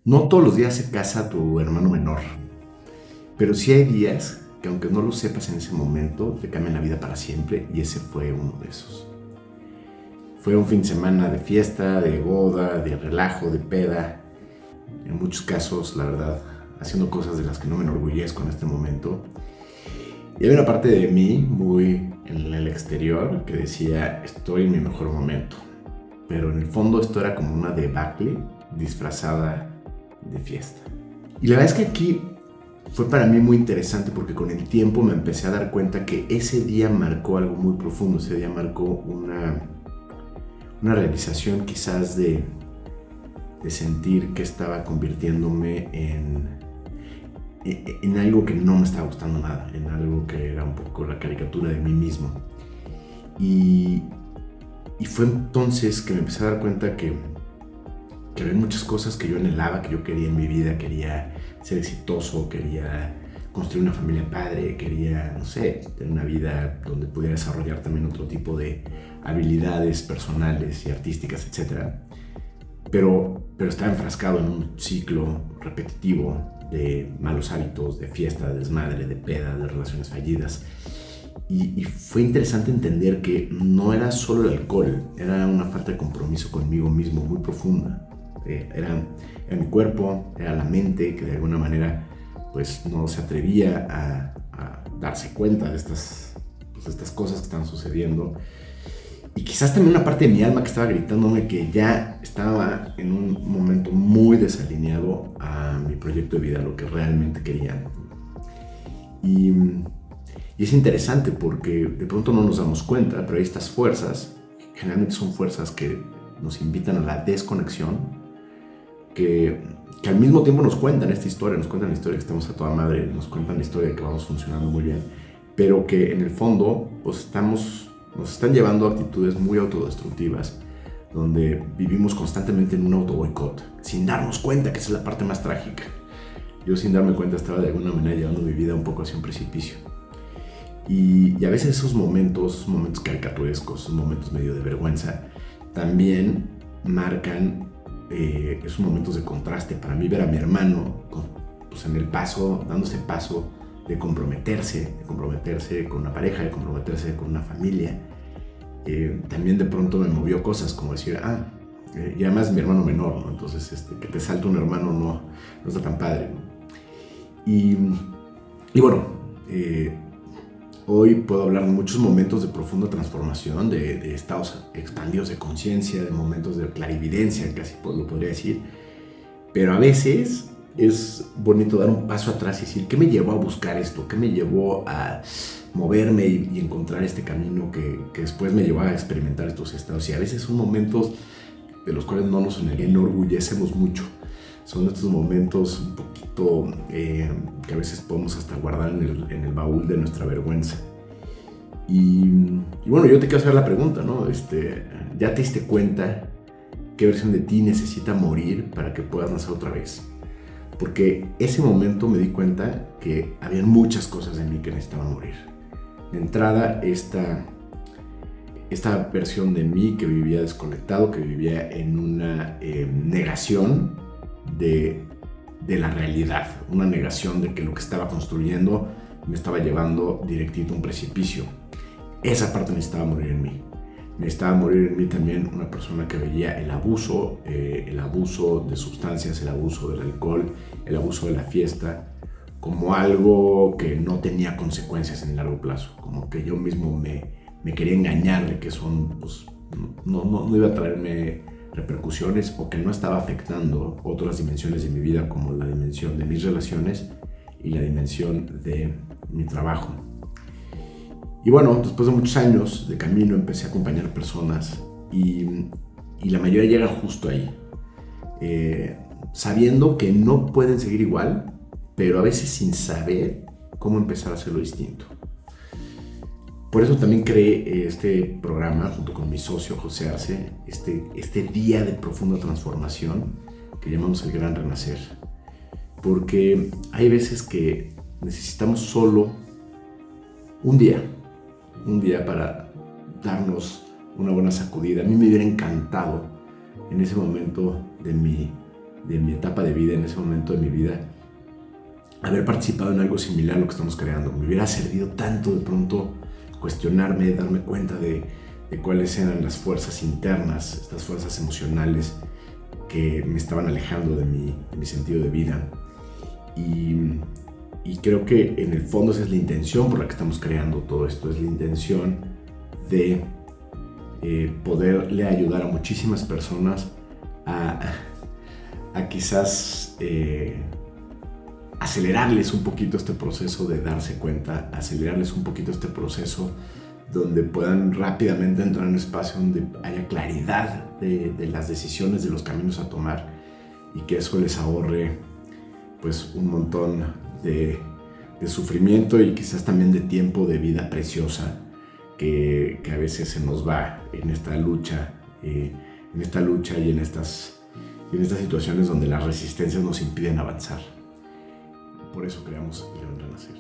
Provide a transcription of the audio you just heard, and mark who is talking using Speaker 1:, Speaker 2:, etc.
Speaker 1: No todos los días se casa tu hermano menor, pero sí hay días que aunque no lo sepas en ese momento, te cambian la vida para siempre, y ese fue uno de esos. Fue un fin de semana de fiesta, de boda, de relajo, de peda. En muchos casos, la verdad, haciendo cosas de las que no me enorgullezco en este momento. Y había una parte de mí muy en el exterior que decía, estoy en mi mejor momento. Pero en el fondo esto era como una debacle disfrazada de fiesta. Y la verdad es que aquí fue para mí muy interesante porque con el tiempo me empecé a dar cuenta que ese día marcó algo muy profundo. Ese día marcó una realización quizás de sentir que estaba convirtiéndome en algo que no me estaba gustando nada, en algo que era un poco la caricatura de mí mismo. Y fue entonces que me empecé a dar cuenta que había muchas cosas que yo anhelaba, que yo quería en mi vida. Quería ser exitoso, quería construir una familia padre, quería, no sé, tener una vida donde pudiera desarrollar también otro tipo de habilidades personales y artísticas, etc. Pero estaba enfrascado en un ciclo repetitivo de malos hábitos, de fiesta, de desmadre, de peda, de relaciones fallidas. Y fue interesante entender que no era solo el alcohol, era una falta de compromiso conmigo mismo muy profunda. Era mi cuerpo, era la mente que de alguna manera pues no se atrevía a darse cuenta de estas cosas que estaban sucediendo. Y quizás también una parte de mi alma que estaba gritándome que ya estaba en un momento muy desalineado a mi proyecto de vida, a lo que realmente quería. Y es interesante porque de pronto no nos damos cuenta, pero hay estas fuerzas, generalmente son fuerzas que nos invitan a la desconexión, que al mismo tiempo nos cuentan esta historia, nos cuentan la historia que estamos a toda madre, nos cuentan la historia de que vamos funcionando muy bien, pero que en el fondo pues nos están llevando a actitudes muy autodestructivas, donde vivimos constantemente en un auto-boicot, sin darnos cuenta, que esa es la parte más trágica. Yo sin darme cuenta estaba de alguna manera llevando mi vida un poco hacia un precipicio. Y a veces esos momentos caricaturescos, esos momentos medio de vergüenza, también marcan esos momentos de contraste. Para mí ver a mi hermano pues en el paso, dándose paso de comprometerse con una pareja, de comprometerse con una familia, también de pronto me movió cosas como decir, y además mi hermano menor, ¿no? Entonces que te salte un hermano no está tan padre, ¿no? Y bueno, hoy puedo hablar de muchos momentos de profunda transformación, de estados expandidos de conciencia, de momentos de clarividencia, casi lo podría decir. Pero a veces es bonito dar un paso atrás y decir, ¿qué me llevó a buscar esto? ¿Qué me llevó a moverme y encontrar este camino que después me llevó a experimentar estos estados? Y a veces son momentos de los cuales no nos enorgullecemos mucho. Son estos momentos un poquito que a veces podemos hasta guardar en el baúl de nuestra vergüenza. Y bueno, yo te quiero hacer la pregunta, ¿no? ¿Ya te diste cuenta qué versión de ti necesita morir para que puedas nacer otra vez? Porque ese momento me di cuenta que había muchas cosas de mí que necesitaban morir. De entrada, esta versión de mí que vivía desconectado, que vivía en una negación de la realidad, una negación de que lo que estaba construyendo me estaba llevando directito a un precipicio. Esa parte necesitaba morir en mí. Necesitaba morir en mí también una persona que veía el abuso de sustancias, el abuso del alcohol, el abuso de la fiesta, como algo que no tenía consecuencias en el largo plazo, como que yo mismo me quería engañar de que son, pues, no iba a traerme repercusiones, o que no estaba afectando otras dimensiones de mi vida, como la dimensión de mis relaciones y la dimensión de mi trabajo. Y bueno, después de muchos años de camino empecé a acompañar personas y la mayoría llega justo ahí, sabiendo que no pueden seguir igual, pero a veces sin saber cómo empezar a hacerlo distinto. Por eso también creé este programa junto con mi socio José Arce, este día de profunda transformación que llamamos el Gran Renacer. Porque hay veces que necesitamos solo un día para darnos una buena sacudida. A mí me hubiera encantado en ese momento de mi de mi etapa de vida, en ese momento de mi vida, haber participado en algo similar a lo que estamos creando. Me hubiera servido tanto de pronto cuestionarme, darme cuenta de cuáles eran las fuerzas internas, estas fuerzas emocionales que me estaban alejando de mi sentido de vida. Y creo que en el fondo esa es la intención por la que estamos creando todo esto, es la intención de poderle ayudar a muchísimas personas a quizás acelerarles un poquito este proceso de darse cuenta, acelerarles un poquito este proceso donde puedan rápidamente entrar en un espacio donde haya claridad de las decisiones, de los caminos a tomar, y que eso les ahorre pues un montón de sufrimiento y quizás también de tiempo de vida preciosa que a veces se nos va en esta lucha y en estas situaciones donde las resistencias nos impiden avanzar. Por eso creamos León Renacer.